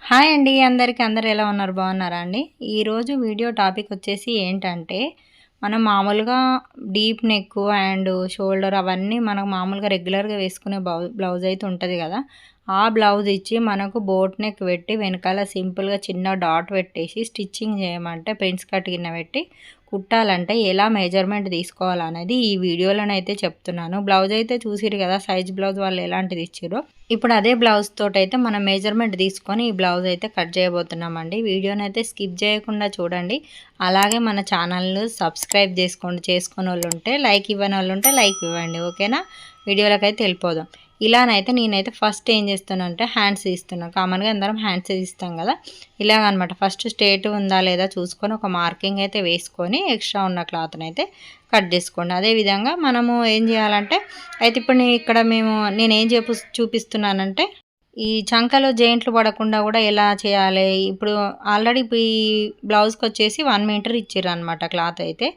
Hi అండి అందరికీ. అందరూ ఎలా ఉన్నారు? బాగున్నారా అండి? ఈరోజు వీడియో టాపిక్ వచ్చేసి ఏంటంటే, మనం మామూలుగా డీప్ నెక్ అండ్ షోల్డర్ అవన్నీ మనం మామూలుగా రెగ్యులర్‌గా వేసుకునే బ్లౌజ్ అయితే ఉంటది కదా! ఆ బ్లౌజ్ ఇచ్చి మనకు బోట్ నెక్ పెట్టి వెనకాల సింపుల్‌గా చిన్న డాట్ పెట్టేసి స్టిచ్చింగ్ చేయమంటే ప్రిన్స్ కట్ గిన్న పెట్టి కుట్టాలంటే ఎలా మెజర్‌మెంట్ తీసుకోవాలనేది ఈ వీడియోలోనైతే చెప్తున్నాను. బ్లౌజ్ అయితే చూసిర్రు కదా! సైజ్ బ్లౌజ్ వాళ్ళు ఎలాంటిది ఇచ్చిర్రో. ఇప్పుడు అదే బ్లౌజ్ తోటైతే మనం మెజర్‌మెంట్ తీసుకొని ఈ బ్లౌజ్ అయితే కట్ చేయబోతున్నామండి. వీడియోనైతే స్కిప్ చేయకుండా చూడండి. అలాగే మన ఛానల్‌ను సబ్స్క్రైబ్ చేసుకోండి. చేసుకోనోళ్ళుంటే, లైక్ ఇవ్వనోళ్ళుంటే లైక్ ఇవ్వండి. ఓకేనా? వీడియోలోకైతే వెళ్ళిపోదాం. ఇలానైతే నేనైతే ఫస్ట్ ఏం చేస్తున్నానంటే హ్యాండ్స్ తీస్తున్నా. కామన్‌గా అందరం హ్యాండ్స్ తీస్తాం కదా! ఇలాగనమాట. ఫస్ట్ స్ట్రెయిట్ ఉందా లేదా చూసుకొని ఒక మార్కింగ్ అయితే వేసుకొని ఎక్స్ట్రా ఉన్న క్లాత్‌నైతే కట్ చేసుకోండి. అదేవిధంగా మనము ఏం చేయాలంటే అయితే ఇప్పుడు నేనేం చూపిస్తున్నానంటే ఈ చంకలో జాయింట్లు పడకుండా కూడా ఎలా చేయాలి? ఇప్పుడు ఆల్రెడీ ఈ బ్లౌజ్‌కొచ్చేసి 1 మీటర్ ఇచ్చిర్రనమాట క్లాత్ అయితే.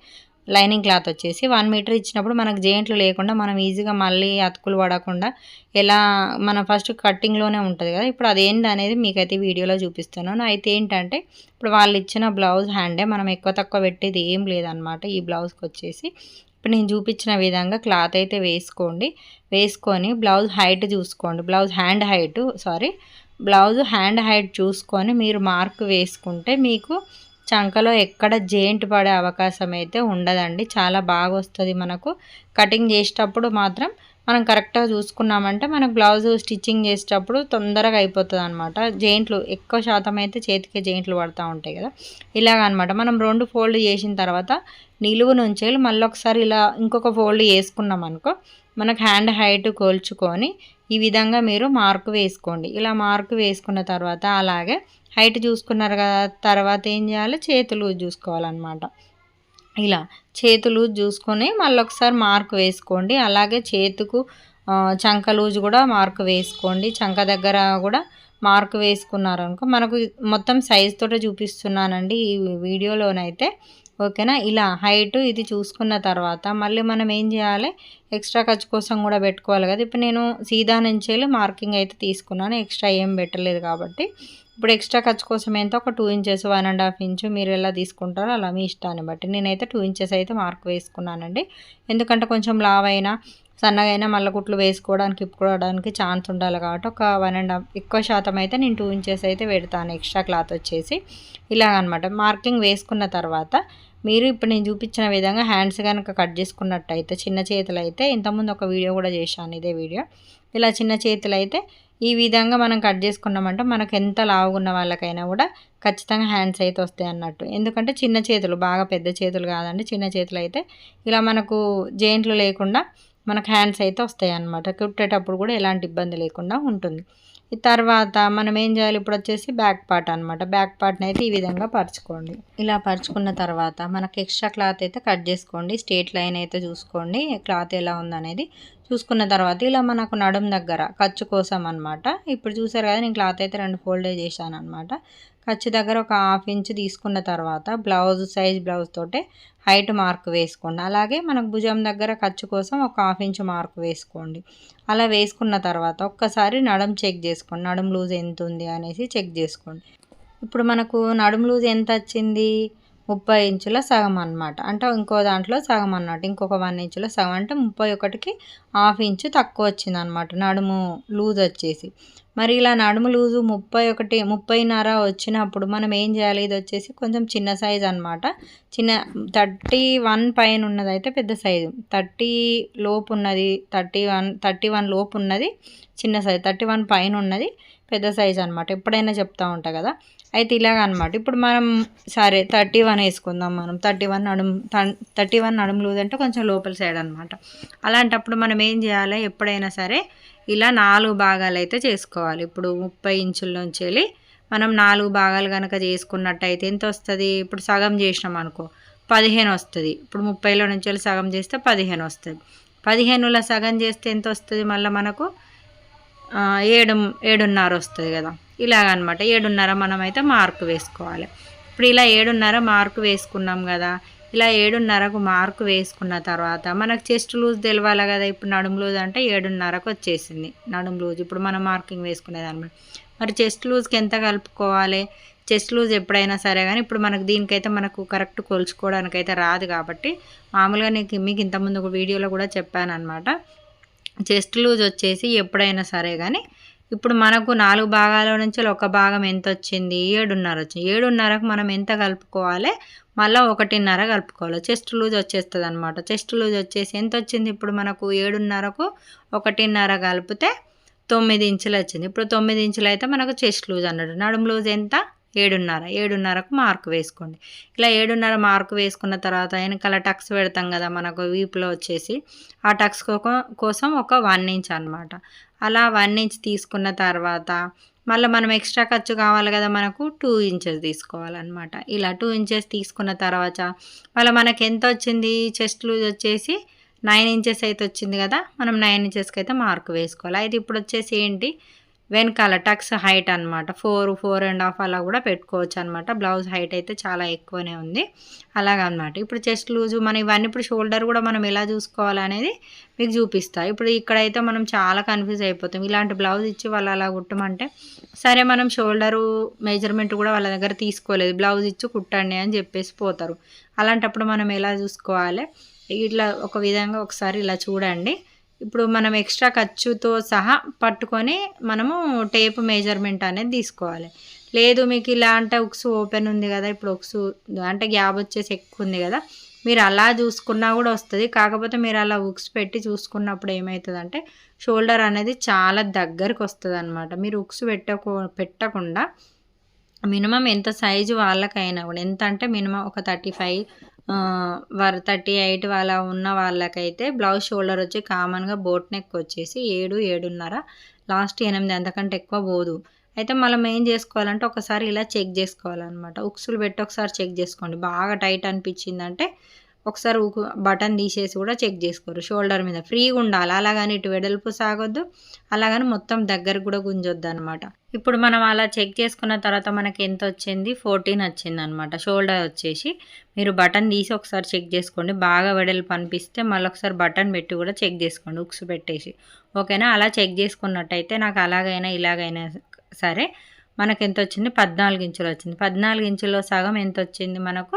లైనింగ్ క్లాత్ వచ్చేసి 1 మీటర్ ఇచ్చినప్పుడు మనకు జాయింట్లు లేకుండా మనం ఈజీగా మళ్ళీ అతుకులు పడకుండా ఎలా మన ఫస్ట్ కటింగ్‌లోనే ఉంటది కదా! ఇప్పుడు అదేందనేది మీకైతే వీడియోలో చూపిస్తున్నాను. అయితే ఏంటంటే ఇప్పుడు వాళ్ళు ఇచ్చిన బ్లౌజ్ హ్యాండే మనం ఎక్కువ తక్కువ పెట్టేది ఏం లేదనమాట ఈ బ్లౌజ్‌కొచ్చేసి. ఇప్పుడు నేను చూపించిన విధంగా క్లాత్ అయితే వేసుకొని బ్లౌజ్ హైట్ చూసుకోండి. బ్లౌజ్ హ్యాండ్ హైట్ చూసుకొని మీరు మార్క్ వేసుకుంటే మీకు చంకలో ఎక్కడ జాయింట్ పడే అవకాశం అయితే ఉండదండి. చాలా బాగా వస్తుంది మనకు. కటింగ్ చేసేటప్పుడు మాత్రం మనం కరెక్ట్‌గా చూసుకున్నామంటే మనకు బ్లౌజ్ స్టిచ్చింగ్ చేసేటప్పుడు తొందరగా అయిపోతుందనమాట. జాయింట్లు ఎక్కువ శాతం అయితే చేతికే జాయింట్లు పడతా ఉంటాయి కదా! ఇలాగనమాట. మనం 2 ఫోల్డ్ చేసిన తర్వాత నిలువు నుంచెల్లి మళ్ళొకసారి ఇలా ఇంకొక ఫోల్డ్ చేసుకున్నామనుకో మనకు హ్యాండ్ హైట్ కొలుచుకొని ఈ విధంగా మీరు మార్క్ వేసుకోండి. ఇలా మార్క్ వేసుకున్న తర్వాత అలాగే హైట్ చూసుకున్నారు కదా! తర్వాత ఏం చేయాలి? చేతి లూజ్ చూసుకోవాలన్నమాట. ఇలా చేతి లూజ్ చూసుకొని మళ్ళొకసారి మార్క్ వేసుకోండి. అలాగే చేతుకు చంక లూజ్ కూడా మార్క్ వేసుకోండి. చంక దగ్గర కూడా మార్క్ వేసుకున్నారనుకో మనకు మొత్తం సైజ్ తోటే చూపిస్తున్నానండి ఈ వీడియోలోనైతే. ఓకేనా? ఇలా హైట్ ఇది చూసుకున్న తర్వాత మళ్ళీ మనం ఏం చేయాలి? ఎక్స్ట్రా ఖర్చు కోసం కూడా పెట్టుకోవాలి కదా! ఇప్పుడు నేను సీదా నుంచెల్లి మార్కింగ్ అయితే తీసుకున్నాను. ఎక్స్ట్రా ఏం పెట్టలేదు కాబట్టి. ఇప్పుడు ఎక్స్ట్రా ఖర్చు కోసం ఎంత ఒక 2 ఇంచెస్ 1.5 ఇంచు మీరు ఎలా తీసుకుంటారో అలా మీ ఇష్టాన్ని బట్టి. నేనైతే 2 ఇంచెస్ అయితే మార్క్ వేసుకున్నానండి. ఎందుకంటే కొంచెం లావైనా సన్నగైనా మళ్ళీ కుట్లు వేసుకోవడానికి ఇప్పుకోవడానికి ఛాన్స్ ఉండాలి కాబట్టి ఒక 1.5 ఎక్కువ శాతం అయితే నేను 2 ఇంచెస్ అయితే పెడతాను ఎక్స్ట్రా క్లాత్ వచ్చేసి. ఇలాగనమాట. మార్కింగ్ వేసుకున్న తర్వాత మీరు ఇప్పుడు నేను చూపించిన విధంగా హ్యాండ్స్ కనుక కట్ చేసుకున్నట్టయితే చిన్న చేతులు అయితే ఇంతకుముందు ఒక వీడియో కూడా చేశాను ఇదే వీడియో. ఇలా చిన్న చేతులు అయితే ఈ విధంగా మనం కట్ చేసుకున్నామంటే మనకు ఎంత లావుగున్న వాళ్ళకైనా కూడా ఖచ్చితంగా హ్యాండ్స్ అయితే వస్తాయి అన్నట్టు. ఎందుకంటే చిన్న చేతులు బాగా పెద్ద చేతులు కాదండి. చిన్న చేతులు అయితే ఇలా మనకు జాయింట్లు లేకుండా మనకు హ్యాండ్స్ అయితే వస్తాయి అన్నమాట. కుట్టేటప్పుడు కూడా ఎలాంటి ఇబ్బంది లేకుండా ఉంటుంది. ఈ తర్వాత మనం ఏం చేయాలి? ఇప్పుడు వచ్చేసి బ్యాక్ పార్ట్ అనమాట. బ్యాక్ పార్ట్ని అయితే ఈ విధంగా పరుచుకోండి. ఇలా పరుచుకున్న తర్వాత మనకు ఎక్స్ట్రా క్లాత్ అయితే కట్ చేసుకోండి. స్ట్రేట్ లైన్ అయితే చూసుకోండి క్లాత్ ఎలా ఉందనేది. చూసుకున్న తర్వాత ఇలా మనకు నడుం దగ్గర ఖర్చు కోసం అనమాట. ఇప్పుడు చూసారు కదా నేను క్లాత్ అయితే 2 ఫోల్డే చేశాను అనమాట. ఖర్చు దగ్గర ఒక 1/2 ఇంచ్ తీసుకున్న తర్వాత బ్లౌజ్ తోటే హైట్ మార్క్ వేసుకోండి. అలాగే మనకు భుజం దగ్గర ఖర్చు కోసం ఒక 1/2 ఇంచ్ మార్క్ వేసుకోండి. అలా వేసుకున్న తర్వాత ఒక్కసారి నడుం చెక్ చేసుకోండి. నడుం లూజ్ ఎంత ఉంది అనేసి చెక్ చేసుకోండి. ఇప్పుడు మనకు నడుం లూజ్ ఎంత వచ్చింది? 30 ఇంచుల సగం అనమాట. అంటే ఇంకో దాంట్లో సగం అన్నట్టు. ఇంకొక 1 ఇంచుల సగం అంటే 31కి 1/2 ఇంచు తక్కువ వచ్చిందనమాట నడుము లూజ్ వచ్చేసి. మరి ఇలా నడుము లూజు 30:30 వచ్చినప్పుడు మనం ఏం చేయాలి? ఇది వచ్చేసి కొంచెం చిన్న సైజ్ అనమాట. 31 పైన ఉన్నదైతే పెద్ద సైజు. 30 లోపు ఉన్నది 31 లోపు ఉన్నది చిన్న సైజు. 31 పైన ఉన్నది పెద్ద సైజ్ అనమాట. ఎప్పుడైనా చెప్తా ఉంటా కదా! అయితే ఇలాగనమాట. ఇప్పుడు మనం సరే 31 వేసుకుందాం మనం. 31 నడుము లూజ్ అంటే కొంచెం లోపల సైడ్ అనమాట. అలాంటప్పుడు మనం ఏం చేయాలి? ఎప్పుడైనా సరే ఇలా 4 భాగాలు అయితే చేసుకోవాలి. ఇప్పుడు 30 ఇంచుల నుంచి వెళ్ళి మనం 4 భాగాలు కనుక చేసుకున్నట్టయితే ఎంత వస్తుంది? ఇప్పుడు సగం చేసినాం అనుకో 15 వస్తుంది. ఇప్పుడు 30లో నుంచి వెళ్ళి సగం చేస్తే 15 వస్తుంది. 15లో సగం చేస్తే ఎంత వస్తుంది? మళ్ళీ మనకు 7.5 వస్తుంది కదా! ఇలాగనమాట. 7.5 మనమైతే మార్క్ వేసుకోవాలి. ఇప్పుడు ఇలా 7.5 మార్క్ వేసుకున్నాం కదా! ఇలా 7.5కు మార్క్ వేసుకున్న తర్వాత మనకు చెస్ట్ లూజ్ తెలవాలి కదా! ఇప్పుడు నడుము లూజ్ అంటే 7.5కు వచ్చేసింది నడుము లూజ్. ఇప్పుడు మనం మార్కింగ్ వేసుకునేదన్నమాట. మరి చెస్ట్ లూజ్కి ఎంత కలుపుకోవాలి, చెస్ట్ లూజ్ ఎప్పుడైనా సరే కానీ ఇప్పుడు మనకు దీనికైతే మనకు కరెక్ట్ కొలుచుకోవడానికైతే రాదు కాబట్టి మామూలుగా మీకు ఇంతకుముందు ఒక వీడియోలో కూడా చెప్పాను అనమాట. చెస్ట్ లూజ్ వచ్చేసి ఎప్పుడైనా సరే కానీ ఇప్పుడు మనకు 4 భాగాల నుంచి ఒక భాగం ఎంత వచ్చింది, 7.5 వచ్చింది. 7.5కు మనం ఎంత కలుపుకోవాలి, మళ్ళీ 1.5 కలుపుకోవాలి. చెస్ట్ లూజ్ వచ్చేస్తుంది అనమాట. చెస్ట్ లూజ్ వచ్చేసి ఎంత వచ్చింది, ఇప్పుడు మనకు 7.5కు 1.5 కలిపితే 9 ఇంచులు వచ్చింది. ఇప్పుడు 9 ఇంచులు అయితే మనకు చెస్ట్ లూజ్ అన్నాడు. నడుము లూజ్ ఎంత, 7.5. 7.5కు మార్కు వేసుకోండి. ఇలా 7.5 మార్కు వేసుకున్న తర్వాత వెనకాల టక్స్ పెడతాం కదా మనకు వీపులో వచ్చేసి, ఆ టక్స్ కోసం ఒక 1 ఇంచ్ అనమాట. అలా 1 ఇంచ్ తీసుకున్న తర్వాత మళ్ళీ మనం ఎక్స్ట్రా ఖర్చు కావాలి కదా మనకు 2 ఇంచెస్ తీసుకోవాలన్నమాట. ఇలా 2 ఇంచెస్ తీసుకున్న తర్వాత మళ్ళీ మనకి ఎంత వచ్చింది, చెస్ట్ లూజ్ వచ్చేసి 9 ఇంచెస్ అయితే వచ్చింది కదా, మనం 9 ఇంచెస్కి అయితే మార్కు వేసుకోవాలి. అయితే ఇప్పుడు వచ్చేసి ఏంటి, వెనకాల టక్స్ హైట్ అనమాట 4, 4.5 అలా కూడా పెట్టుకోవచ్చు అనమాట. బ్లౌజ్ హైట్ అయితే చాలా ఎక్కువనే ఉంది అలాగనమాట. ఇప్పుడు చెస్ట్ లూజు మనం ఇవన్నీ ఇప్పుడు షోల్డర్ కూడా మనం ఎలా చూసుకోవాలనేది మీకు చూపిస్తాను. ఇప్పుడు ఇక్కడైతే మనం చాలా కన్ఫ్యూజ్ అయిపోతాం. ఇలాంటి బ్లౌజ్ ఇచ్చి వాళ్ళు అలా కుట్టమంటే సరే మనం షోల్డరు మెజర్మెంట్ కూడా వాళ్ళ దగ్గర తీసుకోలేదు, బ్లౌజ్ ఇచ్చి కుట్టండి అని చెప్పేసి పోతారు. అలాంటప్పుడు మనం ఎలా చూసుకోవాలి, ఇట్లా ఒక విధంగా ఒకసారి ఇలా చూడండి. ఇప్పుడు మనం ఎక్స్ట్రా ఖర్చుతో సహా పట్టుకొని మనము టేప్ మెజర్మెంట్ అనేది తీసుకోవాలి. లేదు మీకు ఇలా అంటే ఉక్స్ ఓపెన్ ఉంది కదా, ఇప్పుడు ఉక్స్ అంటే గ్యాప్ వచ్చేసి ఎక్కువ ఉంది కదా, మీరు అలా చూసుకున్నా కూడా వస్తుంది. కాకపోతే మీరు అలా ఉక్స్ పెట్టి చూసుకున్నప్పుడు ఏమవుతుందంటే షోల్డర్ అనేది చాలా దగ్గరికి వస్తుంది అనమాట. మీరు ఉక్స్ పెట్టకుండా మినిమం ఎంత సైజు వాళ్ళకైనా కూడా ఎంత అంటే మినిమం ఒక 35 38 అలా ఉన్న వాళ్ళకైతే బ్లౌజ్ షోల్డర్ వచ్చి కామన్గా బోట్ నెక్ వచ్చేసి 7, 7.5, లాస్ట్ 8, అంతకంటే ఎక్కువ పోదు. అయితే మనం ఏం చేసుకోవాలంటే ఒకసారి ఇలా చెక్ చేసుకోవాలన్నమాట. ఉక్సులు పెట్టి ఒకసారి చెక్ చేసుకోండి. బాగా టైట్ అనిపించిందంటే ఒకసారి బటన్ తీసేసి కూడా చెక్ చేసుకోరు. షోల్డర్ మీద ఫ్రీగా ఉండాలి, అలాగని ఇటు వెడల్పు సాగొద్దు, అలాగని మొత్తం దగ్గరకు కూడా గుంజొద్దు అనమాట. ఇప్పుడు మనం అలా చెక్ చేసుకున్న తర్వాత మనకి ఎంత వచ్చింది, 14 వచ్చింది అనమాట. షోల్డర్ వచ్చేసి మీరు బటన్ తీసి ఒకసారి చెక్ చేసుకోండి. బాగా వెడల్పు అనిపిస్తే మళ్ళీ ఒకసారి బటన్ పెట్టి కూడా చెక్ చేసుకోండి ఉక్స్ పెట్టేసి, ఓకేనా. అలా చెక్ చేసుకున్నట్టయితే నాకు అలాగైనా ఇలాగైనా సరే మనకు ఎంత వచ్చింది, 14 ఇంచులు వచ్చింది. 14 ఇంచుల్లో సగం ఎంత వచ్చింది మనకు,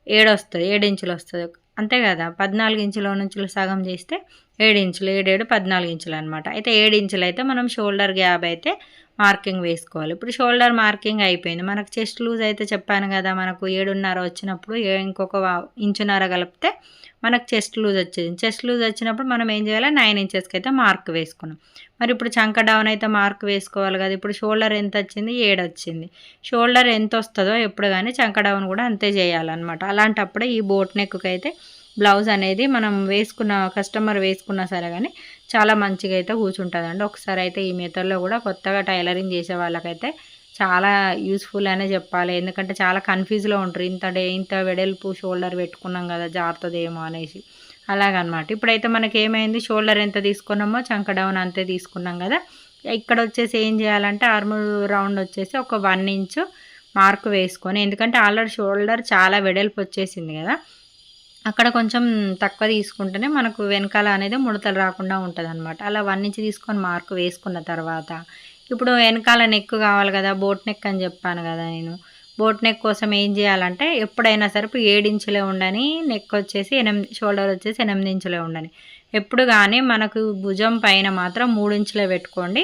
7 వస్తుంది, 7 ఇంచులు వస్తుంది అంతే కదా. 14 ఇంచుల నుంచి సగం చేస్తే 7 ఇంచులు, 7, 7, 14 ఇంచులు అనమాట. అయితే 7 ఇంచులు అయితే మనం షోల్డర్ గ్యాప్ అయితే మార్కింగ్ వేసుకోవాలి. ఇప్పుడు షోల్డర్ మార్కింగ్ అయిపోయింది. మనకు చెస్ట్ లూజ్ అయితే చెప్పాను కదా, మనకు 7.5 వచ్చినప్పుడు ఇంకొక 1.5 ఇంచు కలిపితే మనకు చెస్ట్ లూజ్ వచ్చింది. చెస్ట్ లూజ్ వచ్చినప్పుడు మనం ఏం చేయాలి, 9 ఇంచెస్కి అయితే మార్క్ వేసుకున్నాం. మరి ఇప్పుడు చంక డౌన్ అయితే మార్క్ వేసుకోవాలి కదా. ఇప్పుడు షోల్డర్ ఎంత వచ్చింది, 7 వచ్చింది. షోల్డర్ ఎంత వస్తుందో ఎప్పుడు కానీ చంక డౌన్ కూడా అంతే చేయాలన్నమాట. అలాంటప్పుడే ఈ బోట్ నెక్కి అయితే బ్లౌజ్ అనేది మనం కస్టమర్ వేసుకున్నా సరే కానీ చాలా మంచిగా అయితే కూర్చుంటుందండి. ఒకసారి అయితే ఈ మెథడ్లో కూడా కొత్తగా టైలరింగ్ చేసే వాళ్ళకైతే చాలా యూస్ఫుల్ అనే చెప్పాలి. ఎందుకంటే చాలా కన్ఫ్యూజ్లో ఉంటారు, ఇంత వెడల్పు షోల్డర్ పెట్టుకున్నాం కదా జారుతుందేమో అనేసి అలాగనమాట. ఇప్పుడైతే మనకి ఏమైంది, షోల్డర్ ఎంత తీసుకున్నామో చంక డౌన్ అంతే తీసుకున్నాం కదా. ఇక్కడ వచ్చేసి ఏం చేయాలంటే ఆర్మ్ రౌండ్ వచ్చేసి ఒక 1 ఇంచు మార్కు వేసుకొని, ఎందుకంటే ఆల్రెడీ షోల్డర్ చాలా వెడల్పు వచ్చేసింది కదా, అక్కడ కొంచెం తక్కువ తీసుకుంటేనే మనకు వెనకాల అనేది ముడతలు రాకుండా ఉంటుంది అనమాట. అలా 1 ఇంచ్ తీసుకొని మార్కు వేసుకున్న తర్వాత ఇప్పుడు వెనకాల నెక్ కావాలి కదా, బోట్ నెక్ అని చెప్పాను కదా నేను. బోట్ నెక్ కోసం ఏం చేయాలంటే ఎప్పుడైనా సరే 7 ఇంచులే ఉండని, నెక్ వచ్చేసి 8, షోల్డర్ వచ్చేసి 8 ఇంచులే ఉండని. ఎప్పుడు కానీ మనకు భుజం పైన మాత్రం 3 ఇంచులే పెట్టుకోండి,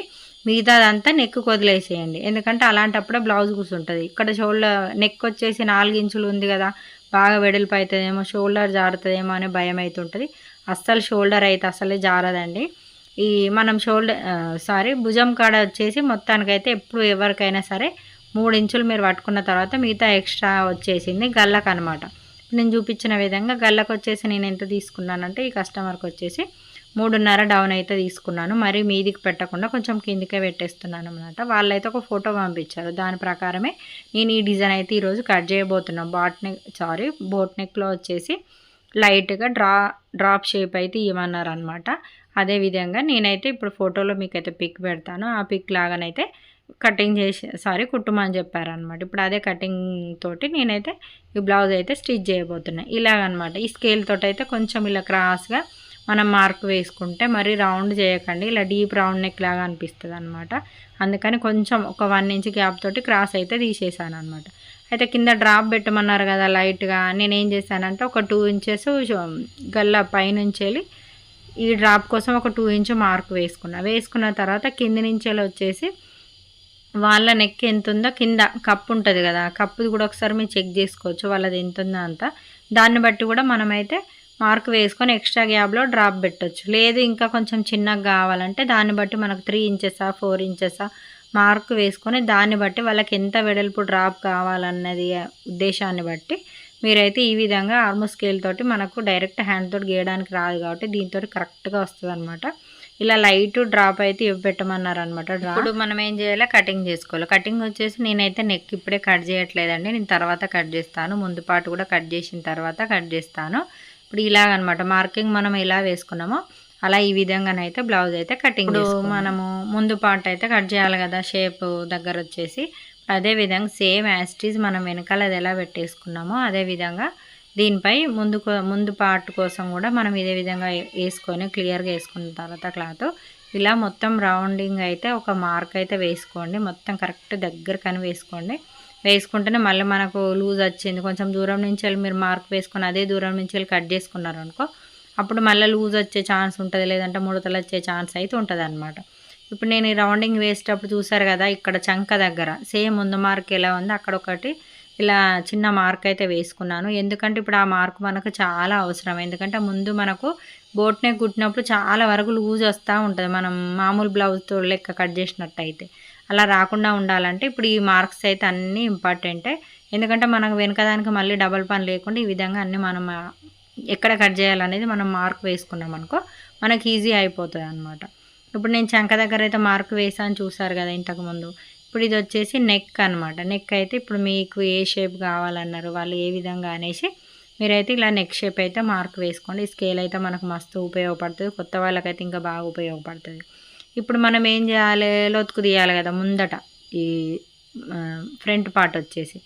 మిగతాదంతా నెక్ వదిలేసేయండి. ఎందుకంటే అలాంటప్పుడే బ్లౌజ్ కూర్చుంటుంది. ఇక్కడ నెక్ వచ్చేసి 4 ఇంచులు ఉంది కదా, బాగా వెడల్పు అవుతుందేమో, షోల్డర్ జారుతుందేమో అనే భయం అవుతుంటుంది. అస్సలు షోల్డర్ అయితే అసలే జారదండి. ఈ మనం భుజం కాడ వచ్చేసి మొత్తానికైతే ఎప్పుడు ఎవరికైనా సరే 3 ఇంచులు మీరు పట్టుకున్న తర్వాత మిగతా ఎక్స్ట్రా వచ్చేసింది గల్లకు అనమాట. నేను చూపించిన విధంగా గల్లకు వచ్చేసి నేను ఎంత తీసుకున్నానంటే ఈ కస్టమర్కి వచ్చేసి 3.5 డౌన్ అయితే తీసుకున్నాను. మరి మీదికి పెట్టకుండా కొంచెం కిందికే పెట్టేస్తున్నాను అనమాట. వాళ్ళైతే ఒక ఫోటో పంపించారు, దాని ప్రకారమే నేను ఈ డిజైన్ అయితే ఈరోజు కట్ చేయబోతున్నాను. బోట్ నెక్లో వచ్చేసి లైట్గా డ్రాప్ షేప్ అయితే ఇవ్వమన్నారు అనమాట. అదేవిధంగా నేనైతే ఇప్పుడు ఫోటోలో మీకైతే పిక్ పెడతాను. ఆ పిక్ లాగానైతే కటింగ్ కుట్టుమని చెప్పారనమాట. ఇప్పుడు అదే కటింగ్ తోటి నేనైతే ఈ బ్లౌజ్ అయితే స్టిచ్ చేయబోతున్నాను. ఇలాగనమాట ఈ స్కేల్ తోటి అయితే కొంచెం ఇలా క్రాస్గా మనం మార్క్ వేసుకుంటే మరి రౌండ్ చేయకండి, ఇలా డీప్ రౌండ్ నెక్ లాగా అనిపిస్తుంది అనమాట. అందుకని కొంచెం ఒక 1 ఇంచ్ గ్యాప్ తోటి క్రాస్ అయితే తీసేసాను అనమాట. అయితే కింద డ్రాప్ పెట్టమన్నారు కదా లైట్గా, నేనేం చేశానంటే ఒక 2 ఇంచెస్ గల్ల పైనుంచి వెళ్ళి ఈ డ్రాప్ కోసం ఒక 2 ఇంచ్ మార్క్ వేసుకున్న తర్వాత కింది నుంచి వచ్చేసి వాళ్ళ నెక్ ఎంత ఉందో కింద కప్పు ఉంటుంది కదా, కప్పుది కూడా ఒకసారి మీరు చెక్ చేసుకోవచ్చు వాళ్ళది ఎంత ఉందో అంత. దాన్ని బట్టి కూడా మనమైతే మార్క్ వేసుకొని ఎక్స్ట్రా గ్యాప్లో డ్రాప్ పెట్టవచ్చు. లేదు ఇంకా కొంచెం చిన్నగా కావాలంటే దాన్ని బట్టి మనకు 3 ఇంచెసా 4 ఇంచెసా మార్క్ వేసుకొని దాన్ని బట్టి వాళ్ళకి ఎంత వెడల్పు డ్రాప్ కావాలన్నది ఉద్దేశాన్ని బట్టి మీరైతే ఈ విధంగా ఆర్మ్ స్కేల్ తోటి, మనకు డైరెక్ట్ హ్యాండ్ తోటి గీయడానికి రాదు కాబట్టి దీంతో కరెక్ట్గా వస్తుంది అనమాట. ఇలా లైట్ డ్రాప్ అయితే పెట్టమన్నారు అనమాట. ఇప్పుడు మనం ఏం చేయాలి, కటింగ్ చేసుకోవాలి. కటింగ్ వచ్చేసి నేనైతే నెక్ ఇప్పుడే కట్ చేయట్లేదండి, నేను తర్వాత కట్ చేస్తాను. ముందు పాటు కూడా కట్ చేసిన తర్వాత కట్ చేస్తాను. ఇప్పుడు ఇలాగనమాట మార్కింగ్ మనం ఎలా వేసుకున్నామో అలా ఈ విధంగానైతే బ్లౌజ్ అయితే కటింగ్. మనము ముందు పార్ట్ అయితే కట్ చేయాలి కదా షేప్ దగ్గర వచ్చేసి, అదే విధంగా సేమ్ యాస్టీజ్ మనం వెనకాల అది ఎలా పెట్టేసుకున్నామో అదే విధంగా దీనిపై ముందు పార్ట్ కోసం కూడా మనం ఇదే విధంగా వేసుకొని క్లియర్గా వేసుకున్న తర్వాత క్లాత్ ఇలా మొత్తం రౌండింగ్ అయితే ఒక మార్క్ అయితే వేసుకోండి. మొత్తం కరెక్ట్ దగ్గరకని వేసుకుంటేనే మళ్ళీ మనకు లూజ్ వచ్చింది కొంచెం దూరం నుంచి వెళ్ళి మీరు మార్క్ వేసుకొని అదే దూరం నుంచి వెళ్ళి కట్ చేసుకున్నారు అనుకో, అప్పుడు మళ్ళీ లూజ్ వచ్చే ఛాన్స్ ఉంటుంది, లేదంటే ముడతలు వచ్చే ఛాన్స్ అయితే ఉంటుంది అనమాట. ఇప్పుడు నేను ఈ రౌండింగ్ వేసేటప్పుడు చూసారు కదా, ఇక్కడ చంక దగ్గర సేమ్ ముందు మార్క్ ఎలా ఉందో అక్కడ ఒకటి ఇలా చిన్న మార్క్ అయితే వేసుకున్నాను. ఎందుకంటే ఇప్పుడు ఆ మార్క్ మనకు చాలా అవసరం. ఎందుకంటే ముందు మనకు బోట్ నెక్ కుట్టినప్పుడు చాలా వరకు లూజ్ వస్తూ ఉంటుంది, మనం మామూలు బ్లౌజ్తో లెక్క కట్ చేసినట్టయితే. అలా రాకుండా ఉండాలంటే ఇప్పుడు ఈ మార్క్స్ అయితే అన్నీ ఇంపార్టెంటే. ఎందుకంటే మనకు వెనకదానికి మళ్ళీ డబల్ పని లేకుండా ఈ విధంగా అన్నీ మనం ఎక్కడ కట్ చేయాలనేది మనం మార్క్ వేసుకున్నాం అనుకో మనకి ఈజీ అయిపోతుంది అనమాట. ఇప్పుడు నేను చంక దగ్గర అయితే మార్క్ వేసాను చూసారు కదా ఇంతకుముందు. ఇప్పుడు ఇది వచ్చేసి నెక్ అనమాట. నెక్ అయితే ఇప్పుడు మీకు ఏ షేప్ కావాలన్నారు వాళ్ళు ఏ విధంగా అనేసి మీరైతే ఇలా నెక్ షేప్ అయితే మార్క్ వేసుకోండి. ఈ స్కేల్ అయితే మనకు మస్తు ఉపయోగపడుతుంది, కొత్త వాళ్ళకైతే ఇంకా బాగా ఉపయోగపడుతుంది. ఇప్పుడు మనం ఏం చేయాలి, లొతుకు తీయాలి కదా ముందట ఈ ఫ్రంట్ పార్ట్ వచ్చేసి.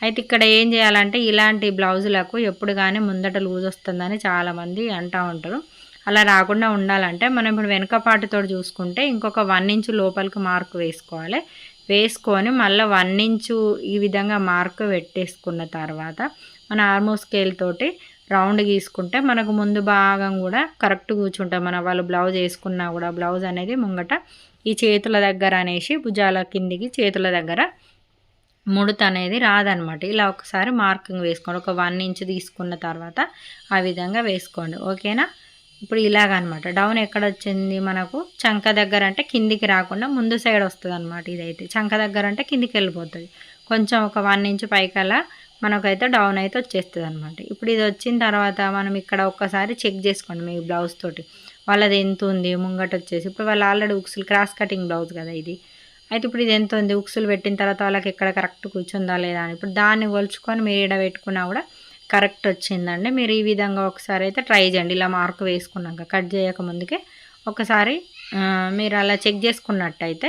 అయితే ఇక్కడ ఏం చేయాలంటే ఇలాంటి బ్లౌజులకు ఎప్పుడు కానీ ముందట లూజ్ వస్తుందని చాలామంది అంటూ ఉంటారు. అలా రాకుండా ఉండాలంటే మనం ఇప్పుడు వెనక పాటుతో చూసుకుంటే ఇంకొక 1 ఇంచు లోపలికి మార్క్ వేసుకొని మళ్ళీ 1 ఇంచు ఈ విధంగా మార్క్ పెట్టేసుకున్న తర్వాత మన ఆర్మ్ స్కేల్ తోటి రౌండ్ గీసుకుంటే మనకు ముందు భాగం కూడా కరెక్ట్ కూర్చుంటాం. మన వాళ్ళు బ్లౌజ్ వేసుకున్నా కూడా బ్లౌజ్ అనేది ముంగట ఈ చేతుల దగ్గర అనేసి భుజాల కిందికి చేతుల దగ్గర ముడత అనేది రాదనమాట. ఇలా ఒకసారి మార్కింగ్ వేసుకోండి. ఒక 1 ఇంచ్ తీసుకున్న తర్వాత ఆ విధంగా వేసుకోండి, ఓకేనా. ఇప్పుడు ఇలాగనమాట డౌన్ ఎక్కడ వచ్చింది మనకు చంక దగ్గర అంటే కిందికి రాకుండా ముందు సైడ్ వస్తుంది అనమాట. ఇదైతే చంక దగ్గర అంటే కిందికి వెళ్ళిపోతుంది, కొంచెం ఒక 1 ఇంచ్ పైకల్లా మనకైతే డౌన్ అయితే వచ్చేస్తుంది అనమాట. ఇప్పుడు ఇది వచ్చిన తర్వాత మనం ఇక్కడ ఒక్కసారి చెక్ చేసుకోండి మీ బ్లౌజ్ తోటి వాళ్ళది ఎంత ఉంది ముంగట వచ్చేసి. ఇప్పుడు వాళ్ళు ఆల్రెడీ ఉక్సులు క్రాస్ కటింగ్ బ్లౌజ్ కదా ఇది. అయితే ఇప్పుడు ఇది ఎంత ఉంది, ఉక్సులు పెట్టిన తర్వాత వాళ్ళకి ఎక్కడ కరెక్ట్ కూర్చుందా లేదా అని ఇప్పుడు దాన్ని కొలుచుకొని మీరు ఈడ పెట్టుకున్నా కూడా కరెక్ట్ వచ్చిందండి. మీరు ఈ విధంగా ఒకసారి అయితే ట్రై చేయండి. ఇలా మార్క్ వేసుకున్నాక కట్ చేయక ముందుకే ఒకసారి మీరు అలా చెక్ చేసుకున్నట్టయితే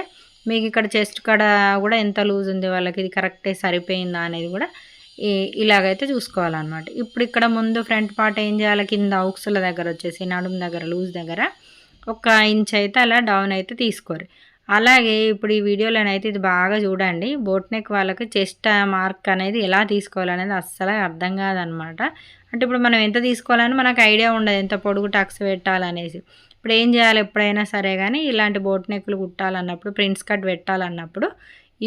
మీకు ఇక్కడ చెస్ట్ కాడ కూడా ఎంత లూజ్ ఉంది వాళ్ళకి ఇది కరెక్టే సరిపోయిందా అనేది కూడా ఇలాగైతే చూసుకోవాలన్నమాట. ఇప్పుడు ఇక్కడ ముందు ఫ్రంట్ పార్ట్ ఏం చేయాలి, కింద ఉక్సుల దగ్గర వచ్చేసి నడుము దగ్గర లూజ్ దగ్గర 1 ఇంచ్ అయితే అలా డౌన్ అయితే తీసుకోరు. అలాగే ఇప్పుడు ఈ వీడియోలోనైతే ఇది బాగా చూడండి, బోట్ నెక్ వాళ్ళకి చెస్ట్ మార్క్ అనేది ఎలా తీసుకోవాలనేది అస్సలు అర్థం కాదనమాట. అంటే ఇప్పుడు మనం ఎంత తీసుకోవాలని మనకు ఐడియా ఉండదు, ఎంత పొడుగు టక్స్ పెట్టాలనేసి. ఇప్పుడు ఏం చేయాలి, ఎప్పుడైనా సరే కానీ ఇలాంటి బోట్ నెక్లు కుట్టాలన్నప్పుడు ప్రిన్స్ కట్ పెట్టాలన్నప్పుడు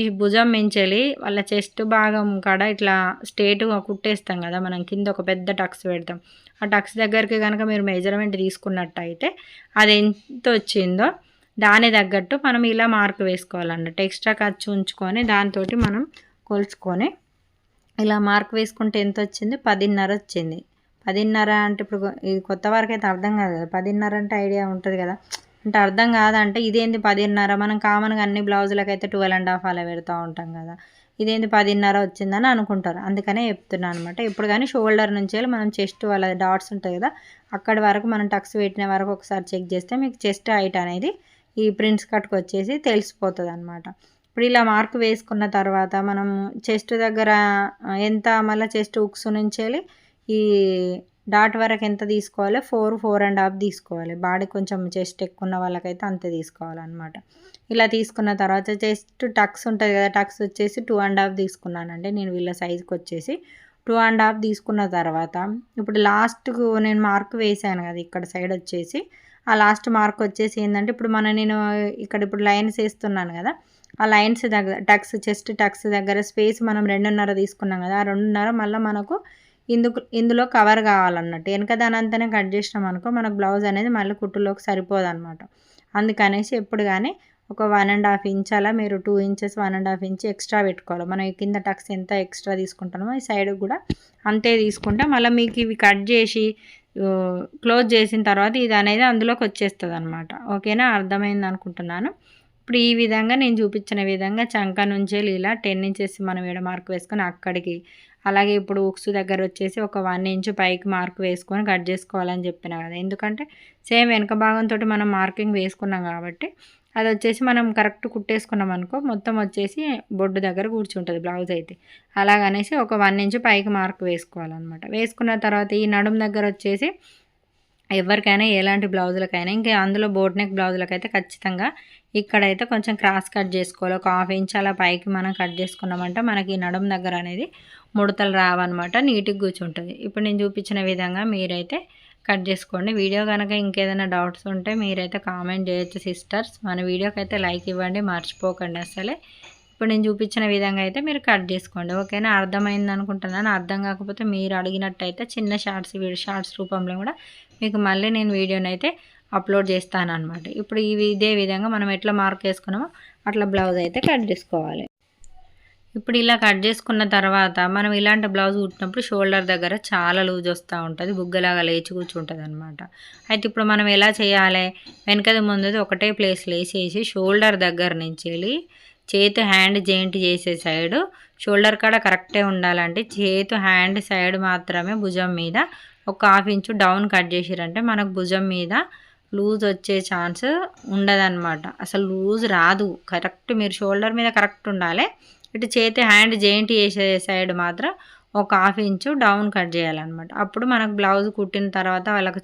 ఈ భుజం మించెలి వాళ్ళ చెస్ట్ భాగం కాడ ఇట్లా స్ట్రేట్గా కుట్టేస్తాం కదా మనం, కింద ఒక పెద్ద టక్స్ పెడతాం. ఆ టక్స్ దగ్గరికి కనుక మీరు మెజర్మెంట్ తీసుకున్నట్టయితే అది ఎంత వచ్చిందో దాని తగ్గట్టు మనం ఇలా మార్క్ వేసుకోవాలన్నట్టు. ఎక్స్ట్రా ఖర్చు ఉంచుకొని దాంతో మనం కొలుచుకొని ఇలా మార్క్ వేసుకుంటే ఎంత వచ్చింది, 10.5 వచ్చింది. 10.5 అంటే ఇప్పుడు ఇది కొత్త వారికి అయితే అర్థం కాదు కదా, 10.5 అంటే ఐడియా ఉంటుంది కదా, అంటే అర్థం కాదంటే ఇదేంది 10.5, మనం కామన్గా అన్ని బ్లౌజులకు అయితే 12.5 అలా పెడతా ఉంటాం కదా, ఇదేంది 10.5 వచ్చిందని అనుకుంటారు. అందుకనే చెప్తున్నాను అనమాట. ఇప్పుడు కానీ షోల్డర్ నుంచి మనం చెస్ట్ వాళ్ళ డాట్స్ ఉంటాయి కదా అక్కడి వరకు మనం టక్స్ పెట్టిన వరకు ఒకసారి చెక్ చేస్తే మీకు చెస్ట్ హైట్ అనేది ఈ ప్రిన్స్ కట్కి వచ్చేసి తెలిసిపోతుంది అనమాట. ఇప్పుడు ఇలా మార్క్ వేసుకున్న తర్వాత మనం చెస్ట్ దగ్గర ఎంత మళ్ళీ చెస్ట్ ఉక్స్ నుంచి ఈ డాట్ వరకు ఎంత తీసుకోవాలి, 4.5 తీసుకోవాలి. బాడీ కొంచెం చెస్ట్ ఎక్కువ ఉన్న వాళ్ళకైతే అంతే తీసుకోవాలన్నమాట. ఇలా తీసుకున్న తర్వాత జస్ట్ టక్స్ ఉంటుంది కదా, టక్స్ వచ్చేసి 2.5 తీసుకున్నానండి నేను వీళ్ళ సైజుకి వచ్చేసి. 2.5 తీసుకున్న తర్వాత ఇప్పుడు లాస్ట్కు నేను మార్క్ వేసాను కదా ఇక్కడ సైడ్ వచ్చేసి, ఆ లాస్ట్ మార్క్ వచ్చేసి ఏంటంటే ఇప్పుడు నేను ఇక్కడ ఇప్పుడు లైన్స్ వేస్తున్నాను కదా, ఆ లైన్స్ దగ్గర టక్స్ చెస్ట్ టక్స్ దగ్గర స్పేస్ మనం 2.5 తీసుకున్నాం కదా, ఆ 2.5 మళ్ళీ మనకు ఇందులో కవర్ కావాలన్నట్టు. వెనక దానంతానే కట్ చేసినాం అనుకో మనకు బ్లౌజ్ అనేది మళ్ళీ కుట్టులోకి సరిపోదన్నమాట. అందుకనేసి ఎప్పుడు కానీ ఒక 1.5 ఇంచ్ అలా మీరు 2 ఇంచెస్ 1.5 ఇంచ్ ఎక్స్ట్రా పెట్టుకోవాలి. మనం ఈ కింద టక్స్ ఎంత ఎక్స్ట్రా తీసుకుంటామో ఈ సైడ్ కూడా అంతే తీసుకుంటే మళ్ళీ మీకు ఇవి కట్ చేసి క్లోజ్ చేసిన తర్వాత ఇది అనేది అందులోకి వచ్చేస్తుంది అనమాట. ఓకేనా, అర్థమైంది అనుకుంటున్నాను. ఇప్పుడు ఈ విధంగా నేను చూపించిన విధంగా చంక నుంచి ఇలా 10 ఇంచెస్ మనం ఈడ మార్క్ వేసుకొని అక్కడికి, అలాగే ఇప్పుడు ఉక్స్ దగ్గర వచ్చేసి ఒక 1 ఇంచ్ పైకి మార్క్ వేసుకొని కట్ చేసుకోవాలని చెప్పిన కదా. ఎందుకంటే సేమ్ వెనక భాగంతో మనం మార్కింగ్ వేసుకున్నాం కాబట్టి అది వచ్చేసి మనం కరెక్ట్ కుట్టేసుకున్నాం అనుకో మొత్తం వచ్చేసి బొడ్డు దగ్గర కూర్చుంటుంది బ్లౌజ్ అయితే. అలాగనేసి ఒక 1 ఇంచ్ పైకి మార్క్ వేసుకోవాలన్నమాట. వేసుకున్న తర్వాత ఈ నడుము దగ్గర వచ్చేసి ఎవరికైనా ఎలాంటి బ్లౌజులకైనా ఇంకా అందులో బోట్ నెక్ బ్లౌజులకైతే ఖచ్చితంగా ఇక్కడైతే కొంచెం క్రాస్ కట్ చేసుకోవాలి. ఒక 1/2 ఇంచ్ అలా పైకి మనం కట్ చేసుకున్నామంటే మనకి నడుము దగ్గర అనేది ముడతలు రావన్నమాట, నీట్గా కూర్చుంటుంది. ఇప్పుడు నేను చూపించిన విధంగా మీరైతే కట్ చేసుకోండి. వీడియో కనుక ఇంకేదైనా డౌట్స్ ఉంటే మీరైతే కామెంట్ చేయొచ్చు సిస్టర్స్. మన వీడియోకి అయితే లైక్ ఇవ్వండి మర్చిపోకండి అసలే. ఇప్పుడు నేను చూపించిన విధంగా అయితే మీరు కట్ చేసుకోండి. ఓకేనా, అర్థమైంది అనుకుంటున్నాను. అర్థం కాకపోతే మీరు అడిగినట్టయితే చిన్న షార్ట్స్ రూపంలో కూడా మీకు మళ్ళీ నేను వీడియోని అయితే అప్లోడ్ చేస్తాను అనమాట. ఇప్పుడు ఇదే విధంగా మనం ఎట్లా మార్క్ వేసుకున్నామో అట్లా బ్లౌజ్ అయితే కట్ చేసుకోవాలి. ఇప్పుడు ఇలా కట్ చేసుకున్న తర్వాత మనం ఇలాంటి బ్లౌజ్ కుట్టినప్పుడు షోల్డర్ దగ్గర చాలా లూజ్ వస్తూ ఉంటుంది, బుగ్గలాగా లేచి కూర్చుంటుంది అనమాట. అయితే ఇప్పుడు మనం ఎలా చేయాలి, వెనకది ముందుది ఒకటే ప్లేస్లో వేసేసి షోల్డర్ దగ్గర నుంచి వెళ్ళి చేతి హ్యాండ్ జాయింట్ చేసే సైడు షోల్డర్ కాడ కరెక్టే ఉండాలంటే చేతి హ్యాండ్ సైడ్ మాత్రమే భుజం మీద ఒక 1/2 ఇంచు డౌన్ కట్ చేసిరంటే మనకు భుజం మీద లూజ్ వచ్చే ఛాన్స్ ఉండదన్నమాట. అసలు లూజ్ రాదు. కరెక్ట్ మీరు షోల్డర్ మీద కరెక్ట్ ఉండాలి. ఇటు చేతి హ్యాండ్ జాయింట్ చేసే సైడ్ మాత్రం ఒక 1/2 ఇంచు డౌన్ కట్ చేయాలన్నమాట. అప్పుడు మనకు బ్లౌజ్ కుట్టిన తర్వాత వాళ్ళకు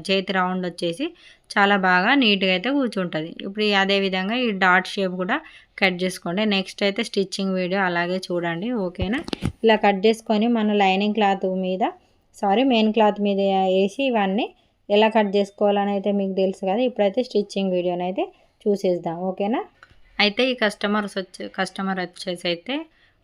చేతి రౌండ్ వచ్చేసి చాలా బాగా నీట్గా అయితే కూర్చుంటుంది. ఇప్పుడు అదేవిధంగా ఈ డాట్ షేప్ కూడా కట్ చేసుకోండి. నెక్స్ట్ అయితే స్టిచ్చింగ్ వీడియో అలాగే చూడండి. ఓకేనా, ఇలా కట్ చేసుకొని మన లైనింగ్ క్లాత్ మీద మెయిన్ క్లాత్ మీద వేసి ఇవన్నీ ఎలా కట్ చేసుకోవాలని అయితే మీకు తెలుసు కదా. ఇప్పుడైతే స్టిచ్చింగ్ వీడియోని అయితే చూసేద్దాం. ఓకేనా, అయితే ఈ కస్టమర్ వచ్చేసి అయితే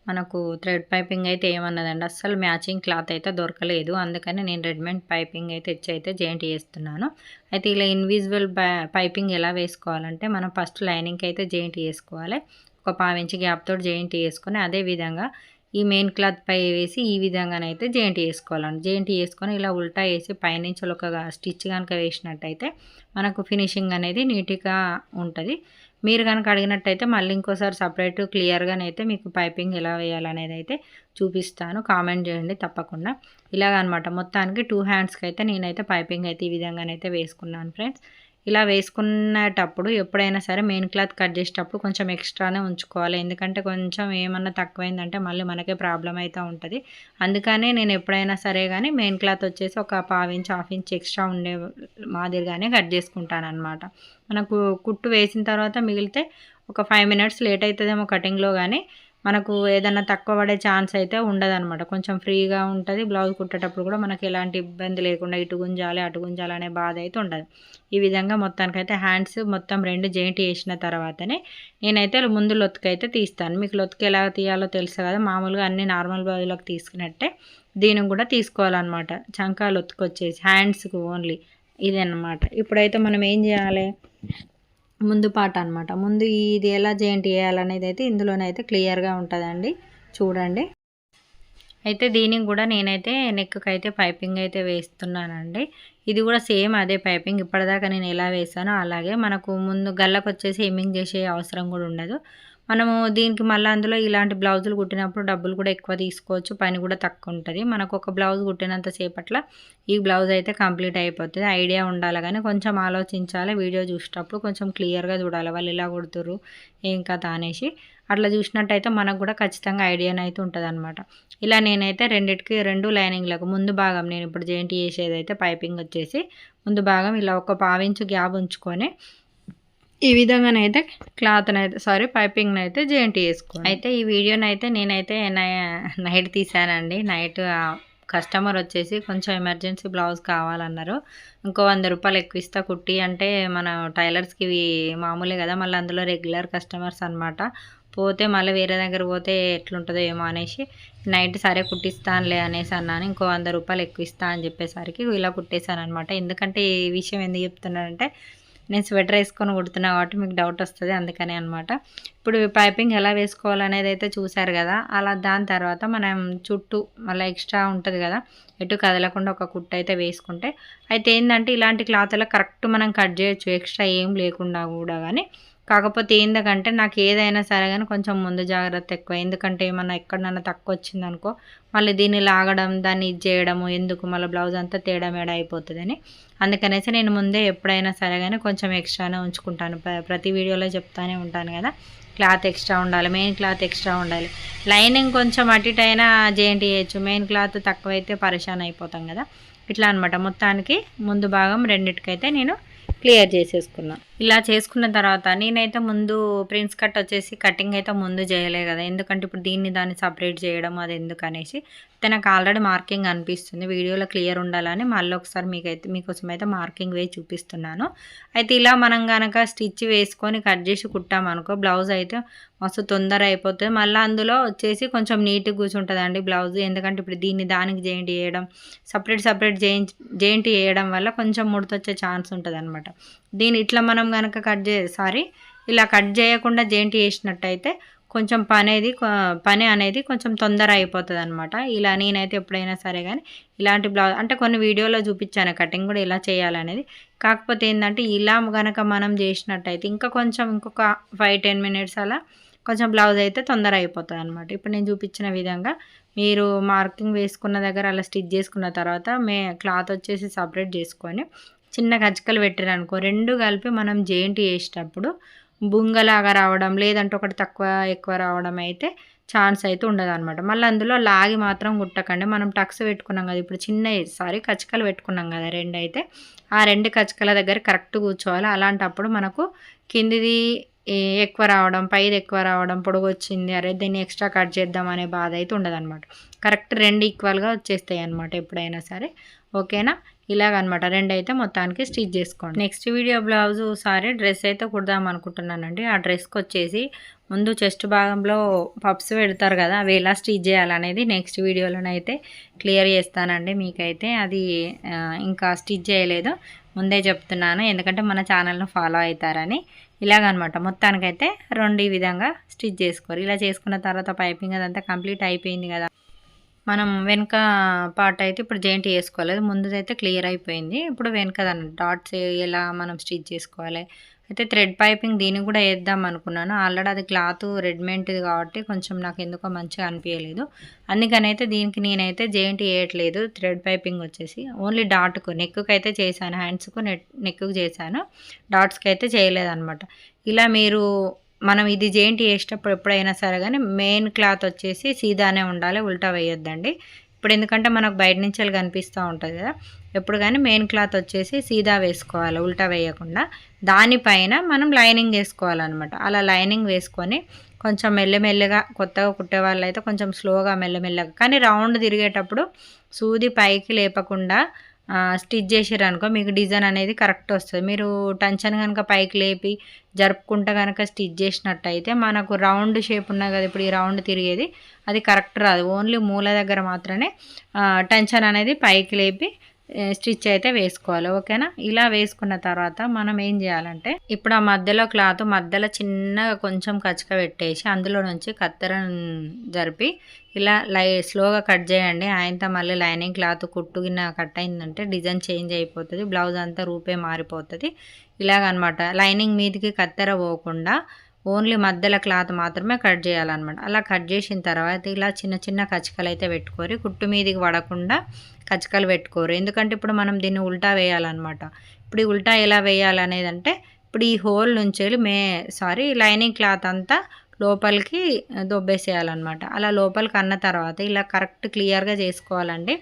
మనకు థ్రెడ్ పైపింగ్ అయితే ఏమన్నదండి, అస్సలు మ్యాచింగ్ క్లాత్ అయితే దొరకలేదు. అందుకని నేను రెడీమేడ్ పైపింగ్ అయితే తెచ్చి జాయింట్ చేస్తున్నాను. అయితే ఇలా ఇన్విజిబుల్ పైపింగ్ ఎలా వేసుకోవాలంటే మనం ఫస్ట్ లైనింగ్కి అయితే జాయింట్ చేసుకోవాలి. ఒక 1/2 ఇంచ్ గ్యాప్ తోటి జాయింట్ చేసుకొని అదేవిధంగా ఈ మెయిన్ క్లాత్ పై వేసి ఈ విధంగానైతే జాయింట్ చేసుకోవాలండి. జాయింట్ చేసుకొని ఇలా ఉల్టా వేసి పైనుంచి ఒక స్టిచ్ కనుక వేసినట్టయితే మనకు ఫినిషింగ్ అనేది నీట్గా ఉంటుంది. మీరు కనుక అడిగినట్టయితే మళ్ళీ ఇంకోసారి సపరేట్ క్లియర్గానైతే మీకు పైపింగ్ ఎలా వేయాలనేది అయితే చూపిస్తాను. కామెంట్ చేయండి తప్పకుండా. ఇలాగనమాట మొత్తానికి 2 హ్యాండ్స్కి అయితే నేనైతే పైపింగ్ అయితే ఈ విధంగానైతే వేసుకున్నాను ఫ్రెండ్స్. ఇలా వేసుకునేటప్పుడు ఎప్పుడైనా సరే మెయిన్ క్లాత్ కట్ చేసేటప్పుడు కొంచెం ఎక్స్ట్రానే ఉంచుకోవాలి. ఎందుకంటే కొంచెం ఏమన్నా తక్కువైందంటే మళ్ళీ మనకే ప్రాబ్లం అయితే ఉంటుంది. అందుకనే నేను ఎప్పుడైనా సరే కానీ మెయిన్ క్లాత్ వచ్చేసి ఒక 1/2 ఇంచ్ 1/2 ఇంచ్ ఎక్స్ట్రా ఉండే మాదిరిగానే కట్ చేసుకుంటాను అనమాట. మనకు కుట్టు వేసిన తర్వాత మిగిలితే ఒక 5 మినిట్స్ లేట్ అవుతుందేమో కటింగ్లో, కానీ మనకు ఏదన్నా తక్కువ పడే ఛాన్స్ అయితే ఉండదన్నమాట. కొంచెం ఫ్రీగా ఉంటుంది. బ్లౌజ్ కుట్టేటప్పుడు కూడా మనకి ఎలాంటి ఇబ్బంది లేకుండా ఇటు గుంజాలి అటు గుంజాలి అనే బాధ అయితే ఉండదు. ఈ విధంగా మొత్తానికైతే హ్యాండ్స్ మొత్తం 2 జాయింట్ చేసిన తర్వాతనే నేనైతే ముందు లొత్తుకైతే తీస్తాను. మీకు లొత్తుకు ఎలా తీయాలో తెలుసు కదా, మామూలుగా అన్ని నార్మల్ బ్లౌజ్లోకి తీసుకున్నట్టే దీనికి కూడా తీసుకోవాలన్నమాట. చంకా లొత్తుకు వచ్చేసి హ్యాండ్స్కి ఓన్లీ ఇదన్నమాట. ఇప్పుడైతే మనం ఏం చేయాలి, ముందు పాట అనమాట. ముందు ఇది ఎలా జాయింట్ చేయాలనేది అయితే ఇందులోనైతే క్లియర్గా ఉంటుందండి, చూడండి. అయితే దీనికి కూడా నేనైతే నెక్కి అయితే పైపింగ్ అయితే వేస్తున్నానండి. ఇది కూడా సేమ్ అదే పైపింగ్ ఇప్పటిదాకా నేను ఎలా వేసానో అలాగే. మనకు ముందు గల్లకు వచ్చేసి హెమ్మింగ్ చేసే అవసరం కూడా ఉండదు. మనము దీనికి మళ్ళీ అందులో ఇలాంటి బ్లౌజులు కుట్టినప్పుడు డబ్బులు కూడా ఎక్కువ తీసుకోవచ్చు, పని కూడా తక్కువ ఉంటుంది. మనకు ఒక బ్లౌజ్ కుట్టినంత సేపట్ల ఈ బ్లౌజ్ అయితే కంప్లీట్ అయిపోతుంది. ఐడియా ఉండాలి కానీ కొంచెం ఆలోచించాలి. వీడియో చూసేటప్పుడు కొంచెం క్లియర్గా చూడాలి వాళ్ళు ఇలా కుడుతుర్రు ఏం కథ అనేసి. అట్లా చూసినట్టయితే మనకు కూడా ఖచ్చితంగా ఐడియానైతే ఉంటుందన్నమాట. ఇలా నేనైతే రెండు లైనింగ్లకు ముందు భాగం నేను ఇప్పుడు జాయింట్ చేసేదైతే పైపింగ్ వచ్చేసి ముందు భాగం ఇలా ఒక పావించు గ్యాప్ ఉంచుకొని ఈ విధంగానైతే పైపింగ్ని అయితే జాయింట్ చేసుకోవాలి. అయితే ఈ వీడియోనైతే నేనైతే నైట్ తీసానండి. నైట్ కస్టమర్ వచ్చేసి కొంచెం ఎమర్జెన్సీ బ్లౌజ్ కావాలన్నారు. ఇంకో 100 రూపాయలు ఎక్కువ ఇస్తా కుట్టి అంటే మన టైలర్స్కి ఇవి మామూలే కదా, మళ్ళీ అందులో రెగ్యులర్ కస్టమర్స్ అనమాట. పోతే మళ్ళీ వేరే దగ్గర పోతే ఎట్లుంటుందో ఏమో అనేసి నైట్ సరే కుట్టిస్తానులే అనేసి అన్నాను. ఇంకో 100 రూపాయలు ఎక్కువ ఇస్తా అని చెప్పేసరికి ఇలా కుట్టేశాను అనమాట. ఎందుకంటే ఈ విషయం ఎందుకు చెప్తున్నానంటే నేను స్వెటర్ వేసుకొని కుడుతున్నా కాబట్టి మీకు డౌట్ వస్తుంది, అందుకనే అనమాట. ఇప్పుడు పైపింగ్ ఎలా వేసుకోవాలనేది అయితే చూసారు కదా. అలా దాని తర్వాత మనం చుట్టూ మళ్ళీ ఎక్స్ట్రా ఉంటుంది కదా, ఎటు కదలకుండా ఒక కుట్టు అయితే వేసుకుంటే అయితే ఏంటంటే ఇలాంటి క్లాత్లో కరెక్ట్ మనం కట్ చేయొచ్చు ఎక్స్ట్రా ఏం లేకుండా కూడా. కానీ కాకపోతే ఏందకంటే నాకు ఏదైనా సరే కానీ కొంచెం ముందు జాగ్రత్త ఎక్కువ. ఎందుకంటే ఏమన్నా ఎక్కడన్నా తక్కువ వచ్చిందనుకో మళ్ళీ దీన్ని లాగడం దాన్ని ఇది చేయడము ఎందుకు, మళ్ళీ బ్లౌజ్ అంతా తేడా మేడ అయిపోతుందని అందుకనేసి నేను ముందే ఎప్పుడైనా సరే కానీ కొంచెం ఎక్స్ట్రానే ఉంచుకుంటాను. ప్రతి వీడియోలో చెప్తానే ఉంటాను కదా, క్లాత్ ఎక్స్ట్రా ఉండాలి, మెయిన్ క్లాత్ ఎక్స్ట్రా ఉండాలి. లైనింగ్ కొంచెం అటు ఇటు అయినా జాయింట్ చేయొచ్చు, మెయిన్ క్లాత్ తక్కువైతే పరేషాన్ అయిపోతాం కదా. ఇట్లా అనమాట. మొత్తానికి ముందు భాగం రెండిటికైతే నేను క్లియర్ చేసేసుకున్నాను. ఇలా చేసుకున్న తర్వాత నేనైతే ముందు ప్రిన్స్ కట్ వచ్చేసి కటింగ్ అయితే ముందు చేయలే కదా, ఎందుకంటే ఇప్పుడు దాన్ని సపరేట్ చేయడం అది ఎందుకు అనేసి నాకు ఆల్రెడీ మార్కింగ్ అనిపిస్తుంది. వీడియోలో క్లియర్ ఉండాలని మళ్ళీ ఒకసారి మీకోసం అయితే మార్కింగ్ వేసి చూపిస్తున్నాను. అయితే ఇలా మనం కనుక స్టిచ్ వేసుకొని కట్ చేసి కుట్టామనుకో బ్లౌజ్ అయితే మస్తు తొందర అయిపోతుంది. మళ్ళీ అందులో వచ్చేసి కొంచెం నీట్గా కూర్చుంటుందండి బ్లౌజ్. ఎందుకంటే ఇప్పుడు దానికి జాయింట్ చేయడం సపరేట్ జాయింట్ చేయడం వల్ల కొంచెం ముడతొచ్చే ఛాన్స్ ఉంటుంది అనమాట. ఇట్లా మనం కనుక ఇలా కట్ చేయకుండా జాయింట్ చేసినట్టయితే కొంచెం పని అనేది కొంచెం తొందర అయిపోతుంది అనమాట. ఇలా నేనైతే ఎప్పుడైనా సరే కానీ ఇలాంటి బ్లౌజ్ అంటే కొన్ని వీడియోలో చూపించాను కటింగ్ కూడా ఇలా చేయాలనేది. కాకపోతే ఏంటంటే ఇలా కనుక మనం చేసినట్టయితే ఇంకొక 5-10 మినిట్స్ అలా కొంచెం బ్లౌజ్ అయితే తొందర అయిపోతుంది అనమాట. ఇప్పుడు నేను చూపించిన విధంగా మీరు మార్కింగ్ వేసుకున్న దగ్గర అలా స్టిచ్ చేసుకున్న తర్వాత క్లాత్ వచ్చేసి సపరేట్ చేసుకొని చిన్న కచ్చికలు పెట్టారనుకో రెండు కలిపి మనం జాయింట్ చేసేటప్పుడు బుంగలాగా రావడం లేదంటే ఒకటి తక్కువ ఎక్కువ రావడం అయితే ఛాన్స్ అయితే ఉండదు అనమాట. మళ్ళీ అందులో లాగి మాత్రం కుట్టకండి. మనం టక్స్ పెట్టుకున్నాం కదా, ఇప్పుడు కచ్చికలు పెట్టుకున్నాం కదా అయితే ఆ 2 కచ్చికల దగ్గర కరెక్ట్ కూర్చోవాలి. అలాంటప్పుడు మనకు కిందిది ఎక్కువ రావడం పైది ఎక్కువ రావడం పొడుగు వచ్చింది అరే దీన్ని ఎక్స్ట్రా కట్ చేద్దాం అనే బాధ అయితే ఉండదన్నమాట. కరెక్ట్ 2 ఈక్వల్గా వచ్చేస్తాయి అనమాట ఎప్పుడైనా సరే. ఓకేనా, ఇలాగనమాట 2 అయితే మొత్తానికి స్టిచ్ చేసుకోండి. నెక్స్ట్ వీడియో డ్రెస్ అయితే కుడదాం అనుకుంటున్నానండి. ఆ డ్రెస్కి వచ్చేసి ముందు చెస్ట్ భాగంలో పప్స్ పెడతారు కదా, అవి ఎలా స్టిచ్ చేయాలనేది నెక్స్ట్ వీడియోలోనైతే క్లియర్ చేస్తానండి. మీకైతే అది ఇంకా స్టిచ్ చేయలేదు ముందే చెప్తున్నాను, ఎందుకంటే మన ఛానల్ను ఫాలో అవుతారని. ఇలాగనమాట మొత్తానికైతే 2 ఈ విధంగా స్టిచ్ చేసుకోరు. ఇలా చేసుకున్న తర్వాత పైపింగ్ అదంతా కంప్లీట్ అయిపోయింది కదా. మనం వెనక పార్ట్ అయితే ఇప్పుడు జాయింట్ చేసుకోలేదు, ముందుదైతే క్లియర్ అయిపోయింది. ఇప్పుడు వెనక డాట్స్ ఎలా మనం స్టిచ్ చేసుకోవాలి. అయితే థ్రెడ్ పైపింగ్ దీనికి కూడా వేద్దాం అనుకున్నాను. ఆల్రెడీ అది క్లాత్ రెడీమేడ్ది కాబట్టి కొంచెం నాకు ఎందుకో మంచిగా అనిపించలేదు. అందుకనైతే దీనికి నేనైతే జాయింట్ వేయట్లేదు. థ్రెడ్ పైపింగ్ వచ్చేసి ఓన్లీ డాట్కు నెక్కు అయితే చేశాను, హ్యాండ్స్కు నెక్కు చేశాను, డాట్స్కి అయితే చేయలేదన్నమాట. ఇలా మనం ఇది జాయింట్ చేసేటప్పుడు ఎప్పుడైనా సరే కానీ మెయిన్ క్లాత్ వచ్చేసి సీదానే ఉండాలి, ఉల్టా వేయొద్దండి. ఇప్పుడు ఎందుకంటే మనకు బయట నుంచి కనిపిస్తూ ఉంటుంది కదా, ఎప్పుడు కానీ మెయిన్ క్లాత్ వచ్చేసి సీదా వేసుకోవాలి, ఉల్టా వేయకుండా. దానిపైన మనం లైనింగ్ వేసుకోవాలన్నమాట. అలా లైనింగ్ వేసుకొని కొంచెం మెల్లమెల్లగా కొత్తగా కుట్టే వాళ్ళు అయితే కొంచెం స్లోగా మెల్లమెల్లగా, కానీ రౌండ్ తిరిగేటప్పుడు సూది పైకి లేపకుండా స్టిచ్ చేసారనుకో మీకు డిజైన్ అనేది కరెక్ట్ వస్తుంది. మీరు టెన్షన్ కనుక పైకి లేపి జరుపుకుంటా కనుక స్టిచ్ చేసినట్టయితే మనకు రౌండ్ షేప్ ఉన్నది కదా, ఇప్పుడు ఈ రౌండ్ తిరిగేది అది కరెక్ట్ రాదు. ఓన్లీ మూల దగ్గర మాత్రమే టెన్షన్ అనేది పైకి లేపి స్టిచ్ అయితే వేసుకోవాలి. ఓకేనా, ఇలా వేసుకున్న తర్వాత మనం ఏం చేయాలంటే ఇప్పుడు ఆ మధ్యలో క్లాత్ మధ్యలో చిన్నగా కొంచెం కచ్చక పెట్టేసి అందులో నుంచి కత్తెర జరిపి ఇలా స్లోగా కట్ చేయండి. ఆయనతో మళ్ళీ లైనింగ్ క్లాత్ కుట్టుగిన కట్ అయిందంటే డిజైన్ చేంజ్ అయిపోతుంది, బ్లౌజ్ అంతా రూపే మారిపోతుంది. ఇలాగనమాట లైనింగ్ మీదకి కత్తెర పోకుండా ఓన్లీ మధ్యలో క్లాత్ మాత్రమే కట్ చేయాలన్నమాట. అలా కట్ చేసిన తర్వాత ఇలా చిన్న చిన్న కచ్చికలు అయితే పెట్టుకోరు, కుట్టు మీదకి పడకుండా కచ్చికలు పెట్టుకోరు. ఎందుకంటే ఇప్పుడు మనం దీన్ని ఉల్టా వేయాలన్నమాట. ఇప్పుడు ఈ ఉల్టా ఎలా వేయాలనేది అంటే ఇప్పుడు ఈ హోల్ నుంచి లైనింగ్ క్లాత్ అంతా లోపలికి దొబ్బేసేయాలన్నమాట. అలా లోపలికి అన్న తర్వాత ఇలా కరెక్ట్ క్లియర్గా చేసుకోవాలండి.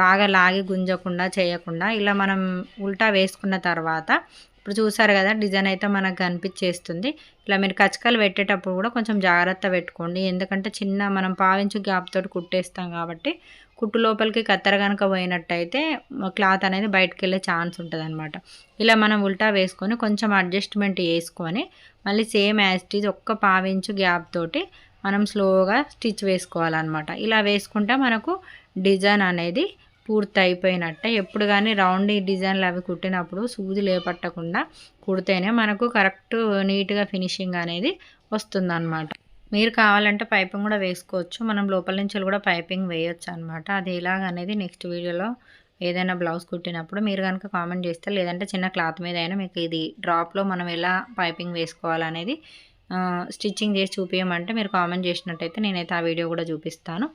బాగా లాగి గుంజకుండా చేయకుండా ఇలా మనం ఉల్టా వేసుకున్న తర్వాత ఇప్పుడు చూసారు కదా డిజైన్ అయితే మనకు కనిపించేస్తుంది. ఇలా మీరు కచకాలు పెట్టేటప్పుడు కూడా కొంచెం జాగ్రత్త పెట్టుకోండి. ఎందుకంటే చిన్న మనం పావించు గ్యాప్ తోటి కుట్టేస్తాం కాబట్టి కుట్టు లోపలికి కత్తెర కనుక పోయినట్టయితే క్లాత్ అనేది బయటకు వెళ్ళే ఛాన్స్ ఉంటుందన్నమాట. ఇలా మనం ఉల్టా వేసుకొని కొంచెం అడ్జస్ట్మెంట్ చేసుకొని మళ్ళీ సేమ్ యాజ్ ఇట్ ఈజ్ ఒక్క పావించు గ్యాప్ తోటి మనం స్లోగా స్టిచ్ వేసుకోవాలన్నమాట. ఇలా వేసుకుంటే మనకు డిజైన్ అనేది పూర్తి అయిపోయినట్టే. ఎప్పుడు కానీ రౌండ్ డిజైన్లు అవి కుట్టినప్పుడు సూది లేపట్టకుండా కుడితేనే మనకు కరెక్ట్ నీట్గా ఫినిషింగ్ అనేది వస్తుందన్నమాట. మీరు కావాలంటే పైపింగ్ కూడా వేసుకోవచ్చు. మనం లోపల నుంచి కూడా పైపింగ్ వేయొచ్చు అనమాట. అది ఎలాగనేది నెక్స్ట్ వీడియోలో ఏదైనా బ్లౌజ్ కుట్టినప్పుడు మీరు కనుక కామెంట్ చేస్తే, లేదంటే చిన్న క్లాత్ మీద అయినా మీకు ఇది డ్రాప్లో మనం ఎలా పైపింగ్ వేసుకోవాలనేది స్టిచ్చింగ్ చేసి చూపించమంటే మీరు కామెంట్ చేసినట్టయితే నేనైతే ఆ వీడియో కూడా చూపిస్తాను.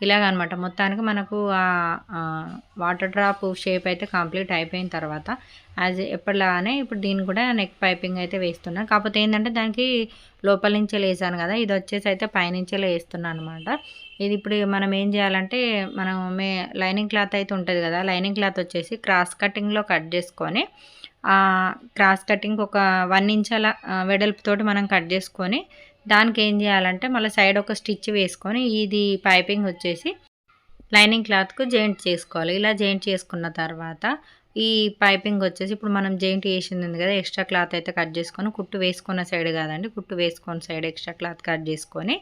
ఇలాగనమాట మొత్తానికి మనకు వాటర్ డ్రాప్ షేప్ అయితే కంప్లీట్ అయిపోయిన తర్వాత ఎప్పటిలాగానే ఇప్పుడు దీన్ని కూడా నెక్ పైపింగ్ అయితే వేస్తున్నాను. కాకపోతే ఏంటంటే దానికి లోపల నుంచే వేసాను కదా, ఇది వచ్చేసి అయితే పైనుంచే వేస్తున్నాను అనమాట. ఇది ఇప్పుడు మనం ఏం చేయాలంటే మనం లైనింగ్ క్లాత్ అయితే ఉంటుంది కదా, లైనింగ్ క్లాత్ వచ్చేసి క్రాస్ కటింగ్లో కట్ చేసుకొని క్రాస్ కటింగ్ ఒక 1 ఇంచ్ అలా వెడల్పుతోటి మనం కట్ చేసుకొని దానికి ఏం చేయాలంటే మళ్ళీ సైడ్ ఒక స్టిచ్ వేసుకొని ఇది పైపింగ్ వచ్చేసి లైనింగ్ క్లాత్కు జాయింట్ చేసుకోవాలి. ఇలా జాయింట్ చేసుకున్న తర్వాత ఈ పైపింగ్ వచ్చేసి ఇప్పుడు మనం జాయింట్ వేసింది ఉంది కదా, ఎక్స్ట్రా క్లాత్ అయితే కట్ చేసుకొని కుట్టు వేసుకున్న సైడ్ కాదండి, కుట్టు వేసుకున్న సైడ్ ఎక్స్ట్రా క్లాత్ కట్ చేసుకొని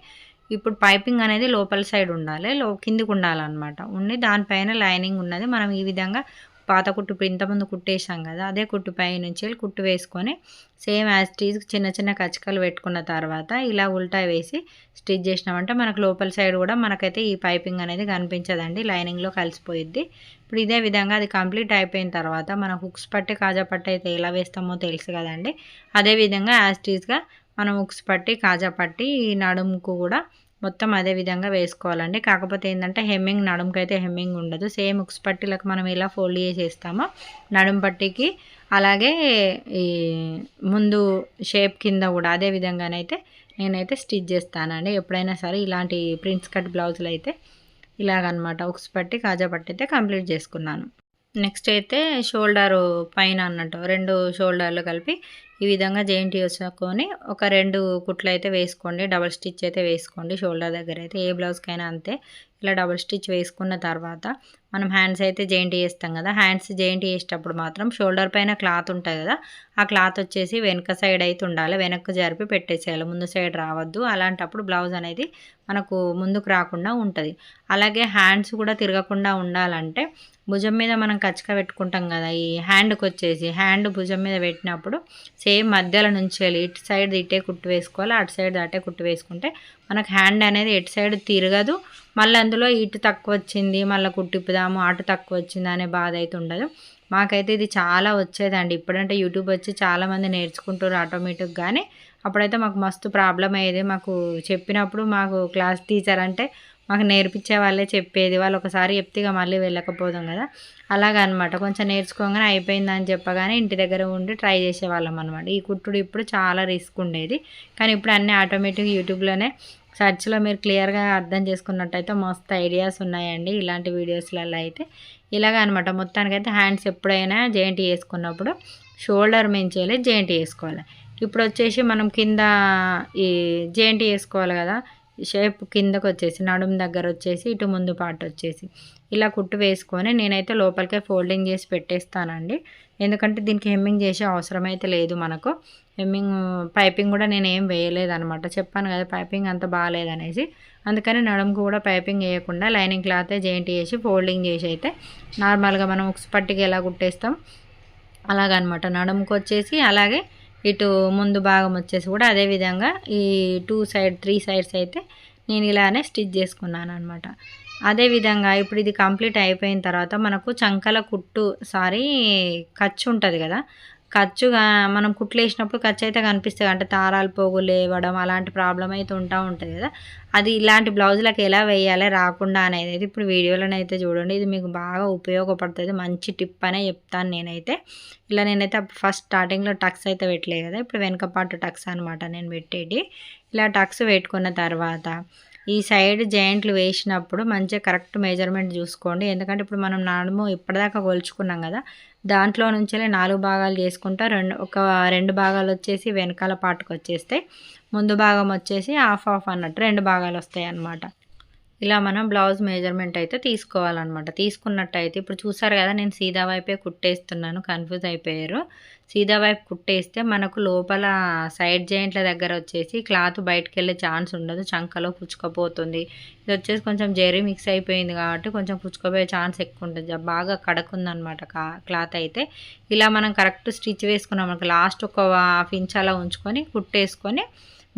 ఇప్పుడు పైపింగ్ అనేది లోపల సైడ్ ఉండాలి, కిందికి ఉండాలన్నమాట. ఉండి దానిపైన లైనింగ్ ఉన్నది మనం ఈ విధంగా పాత కుట్టు ఇప్పుడు ఇంతకుముందు కుట్టేసాం కదా, అదే కుట్టు పై నుంచి కుట్టు వేసుకొని సేమ్ యాజ్ టీజ్ చిన్న చిన్న కచకలు పెట్టుకున్న తర్వాత ఇలా ఉల్టా వేసి స్టిచ్ చేసినామంటే మనకు లోపల సైడ్ కూడా మనకైతే ఈ పైపింగ్ అనేది కనిపించదండి, లైనింగ్లో కలిసిపోయిద్ది. ఇప్పుడు ఇదే విధంగా అది కంప్లీట్ అయిపోయిన తర్వాత మనం హుక్స్ పట్టి కాజా పట్టి అయితే ఎలా వేస్తామో తెలుసు కదండి, అదేవిధంగా యాజ్ టీజ్గా మనం హుక్స్ పట్టి కాజా పట్టి నడుముకు కూడా మొత్తం అదే విధంగా వేసుకోవాలండి. కాకపోతే ఏంటంటే హెమ్మింగ్ నడుముకి అయితే హెమ్మింగ్ ఉండదు. సేమ్ ఉక్స్ పట్టీలకు మనం ఎలా ఫోల్డ్ చేసేస్తామో నడుము పట్టీకి అలాగే ఈ ముందు షేప్ కింద కూడా అదే విధంగానైతే నేనైతే స్టిచ్ చేస్తానండి. ఎప్పుడైనా సరే ఇలాంటి ప్రిన్స్ కట్ బ్లౌజులు అయితే ఇలాగనమాట ఉక్స్ పట్టి కాజా పట్టి అయితే కంప్లీట్ చేసుకున్నాను. నెక్స్ట్ అయితే షోల్డరు పైన అన్నట్టు 2 షోల్డర్లు కలిపి ఈ విధంగా జాయింట్ చేసుకొని ఒక 2 కుట్లు అయితే వేసుకోండి, డబుల్ స్టిచ్ అయితే వేసుకోండి. షోల్డర్ దగ్గర అయితే ఏ బ్లౌజ్కైనా అంతే. ఇలా డబుల్ స్టిచ్ వేసుకున్న తర్వాత మనం హ్యాండ్స్ అయితే జాయింట్ చేస్తాం కదా, హ్యాండ్స్ జాయింట్ చేసేటప్పుడు మాత్రం షోల్డర్ పైన క్లాత్ ఉంటుంది కదా, ఆ క్లాత్ వచ్చేసి వెనక సైడ్ అయితే ఉండాలి, వెనక్కి జరిపి పెట్టేసేయాలి, ముందు సైడ్ రావద్దు. అలాంటప్పుడు బ్లౌజ్ అనేది మనకు ముందుకు రాకుండా ఉంటుంది. అలాగే హ్యాండ్స్ కూడా తిరగకుండా ఉండాలంటే భుజం మీద మనం కచ్చక పెట్టుకుంటాం కదా, ఈ హ్యాండ్కి వచ్చేసి హ్యాండ్ భుజం మీద పెట్టినప్పుడు సేమ్ మధ్యలో నుంచి ఇటు సైడ్ ఇటే కుట్టు వేసుకోవాలి, అటు సైడ్ అటే కుట్టు వేసుకుంటే మనకు హ్యాండ్ అనేది ఎటు సైడ్ తిరగదు. మళ్ళీ అందులో ఇటు తక్కువ వచ్చింది మళ్ళీ కుట్టిప్పుదాము అటు తక్కువ వచ్చింది అనే బాధ అయితే ఉండదు. మాకైతే ఇది చాలా వచ్చేదండి. ఇప్పుడంటే యూట్యూబ్ వచ్చి చాలామంది నేర్చుకుంటారు ఆటోమేటిక్, కానీ అప్పుడైతే మాకు మస్తు ప్రాబ్లం అయ్యేది. మాకు చెప్పినప్పుడు మాకు క్లాస్ టీచర్ అంటే మాకు నేర్పించే వాళ్ళే చెప్పేది, వాళ్ళు ఒకసారి చెప్తే ఇక మళ్ళీ వెళ్ళకపోదాం కదా, అలాగనమాట. కొంచెం నేర్చుకోగానే అయిపోయిందని చెప్పగానే ఇంటి దగ్గర ఉండి ట్రై చేసేవాళ్ళం అనమాట. ఈ కుట్టుడు ఇప్పుడు చాలా రిస్క్ ఉండేది, కానీ ఇప్పుడు అన్నీ ఆటోమేటిక్ యూట్యూబ్లోనే సర్చ్లో మీరు క్లియర్గా అర్థం చేసుకున్నట్టయితే మస్తు ఐడియాస్ ఉన్నాయండి ఇలాంటి వీడియోస్లలో అయితే. ఇలాగ అనమాట. మొత్తానికైతే హ్యాండ్స్ ఎప్పుడైనా జాయింట్ చేసుకున్నప్పుడు షోల్డర్ మించేలే జాయింట్ చేసుకోవాలి. ఇప్పుడు వచ్చేసి మనం కింద ఈ జాయింట్ చేసుకోవాలి కదా, షేప్ కిందకు వచ్చేసి నడుము దగ్గర వచ్చేసి ఇటు ముందు పార్ట్ వచ్చేసి ఇలా కుట్టు వేసుకొని నేనైతే లోపలికే ఫోల్డింగ్ చేసి పెట్టేస్తానండి. ఎందుకంటే దీనికి హెమ్మింగ్ చేసే అవసరం అయితే లేదు మనకు. హెమ్మింగ్ పైపింగ్ కూడా నేను ఏం వేయలేదనమాట, చెప్పాను కదా పైపింగ్ అంత బాగాలేదనేసి. అందుకని నడుముకు కూడా పైపింగ్ వేయకుండా లైనింగ్ క్లాతే జాయింట్ చేసి ఫోల్డింగ్ చేసి అయితే నార్మల్గా మనం ఉక్స్ పట్టికి ఎలా కుట్టేస్తాం అలాగనమాట. నడుముకు వచ్చేసి అలాగే ఇటు ముందు భాగం వచ్చేసి కూడా అదేవిధంగా ఈ 3 సైడ్స్ అయితే నేను ఇలానే స్టిచ్ చేసుకున్నాను అనమాట. అదేవిధంగా ఇప్పుడు ఇది కంప్లీట్ అయిపోయిన తర్వాత మనకు చంకల కుట్టు ఖర్చు ఉంటుంది కదా, ఖర్చుగా మనం కుట్లేసినప్పుడు ఖర్చు అయితే కనిపిస్తుంది, అంటే దారాలు పోగులు లేవడం అలాంటి ప్రాబ్లం అయితే ఉంటుంది కదా. అది ఇలాంటి బ్లౌజులకు ఎలా వేయాలి రాకుండా అనేది అయితే ఇప్పుడు వీడియోలోనైతే చూడండి. ఇది మీకు బాగా ఉపయోగపడుతుంది, మంచి టిప్ అనే చెప్తాను నేనైతే. ఇలా నేనైతే అప్పుడు ఫస్ట్ స్టార్టింగ్లో టక్స్ అయితే పెట్టలేదు కదా, ఇప్పుడు వెనక పాటు టక్స్ అనమాట నేను పెట్టేది. ఇలా టక్స్ పెట్టుకున్న తర్వాత ఈ సైడ్ జాయింట్లు వేసినప్పుడు మంచిగా కరెక్ట్ మెజర్మెంట్ చూసుకోండి. ఎందుకంటే ఇప్పుడు మనం నడుము ఇప్పటిదాకా కొలుచుకున్నాం కదా, దాంట్లో నుంచే 4 భాగాలు చేసుకుంటా ఒక 2 భాగాలు వచ్చేసి వెనకాల పాటుకు వచ్చేస్తే, ముందు భాగం వచ్చేసి హాఫ్ హాఫ్ అన్నట్టు 2 భాగాలు వస్తాయి అన్నమాట. ఇలా మనం బ్లౌజ్ మెజర్మెంట్ అయితే తీసుకోవాలన్నమాట. తీసుకున్నట్టయితే ఇప్పుడు చూసారు కదా, నేను సీదా వైపే కుట్టేస్తున్నాను, కన్ఫ్యూజ్ అయిపోయారు. సీదా వైపు కుట్టేస్తే మనకు లోపల సైడ్ జాయింట్ల దగ్గర వచ్చేసి క్లాత్ బయటకు వెళ్ళే ఛాన్స్ ఉండదు, చంకలో కుచ్చుకపోతుంది. ఇది వచ్చేసి కొంచెం జెరీ మిక్స్ అయిపోయింది కాబట్టి కొంచెం కుచ్చుకోపోయే ఛాన్స్ ఎక్కువ ఉంటుంది, బాగా కడకుందనమాట క్లాత్ అయితే. ఇలా మనం కరెక్ట్ స్టిచ్ వేసుకున్నాం మనకు లాస్ట్ ఒక హాఫ్ ఇంచ్ అలా ఉంచుకొని కుట్టేసుకొని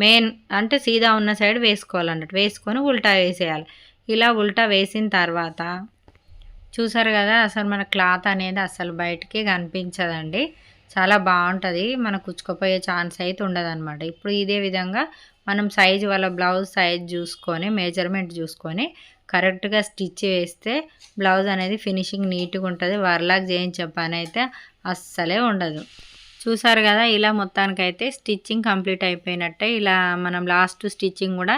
మెయిన్ అంటే సీదా ఉన్న సైడ్ వేసుకోవాలన్నట్టు, వేసుకొని ఉల్టా వేసేయాలి. ఇలా ఉల్టా వేసిన తర్వాత చూసారు కదా, అసలు మన క్లాత్ అనేది అసలు బయటికి కనిపించదండి, చాలా బాగుంటుంది, మన కుచ్చుకుపోయే ఛాన్స్ అయితే ఉండదన్నమాట. ఇప్పుడు ఇదే విధంగా మనం సైజు వాళ్ళ బ్లౌజ్ సైజ్ చూసుకొని మెజర్మెంట్ చూసుకొని కరెక్ట్గా స్టిచ్ వేస్తే బ్లౌజ్ అనేది ఫినిషింగ్ నీట్గా ఉంటుంది, వర్లాక్ చేయించే పని అయితే అస్సలే ఉండదు. చూసారు కదా, ఇలా మొత్తానికైతే స్టిచ్చింగ్ కంప్లీట్ అయిపోయినట్టే. ఇలా మనం లాస్ట్ స్టిచ్చింగ్ కూడా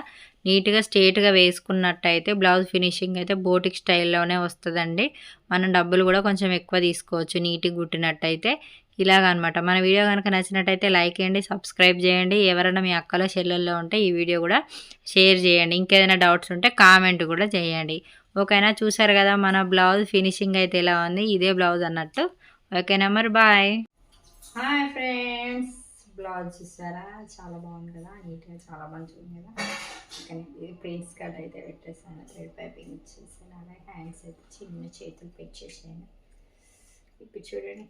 నీట్గా స్ట్రేట్గా వేసుకున్నట్టయితే బ్లౌజ్ ఫినిషింగ్ అయితే బోటిక్ స్టైల్లోనే వస్తుందండి. మనం డబ్బులు కూడా కొంచెం ఎక్కువ తీసుకోవచ్చు నీట్గా కుట్టినట్టయితే. ఇలాగనమాట. మన వీడియో కనుక నచ్చినట్టయితే లైక్ చేయండి, సబ్స్క్రైబ్ చేయండి. ఎవరైనా మీ అక్కలో చెల్లెల్లో ఉంటే ఈ వీడియో కూడా షేర్ చేయండి. ఇంకేదైనా డౌట్స్ ఉంటే కామెంట్ కూడా చేయండి. ఓకేనా, చూసారు కదా మన బ్లౌజ్ ఫినిషింగ్ అయితే ఎలా ఉంది, ఇదే బ్లౌజ్ అన్నట్టు. ఓకేనా మరి, బాయ్. హాయ్ ఫ్రెండ్స్, బ్లౌజ్ చూసారా, చాలా బాగుంది కదా, నీట్గా చాలా మంచిగా ఉంది కదా. కానీ ఇది ప్రిన్స్ కట్ అయితే పెట్టేసాను, థ్రెడ్ పైపింగ్ ఇచ్చేసాను, అలాగే హ్యాండ్స్ అయితే చిన్న చేతులు పెట్టేసాను. ఇప్పుడు చూడండి,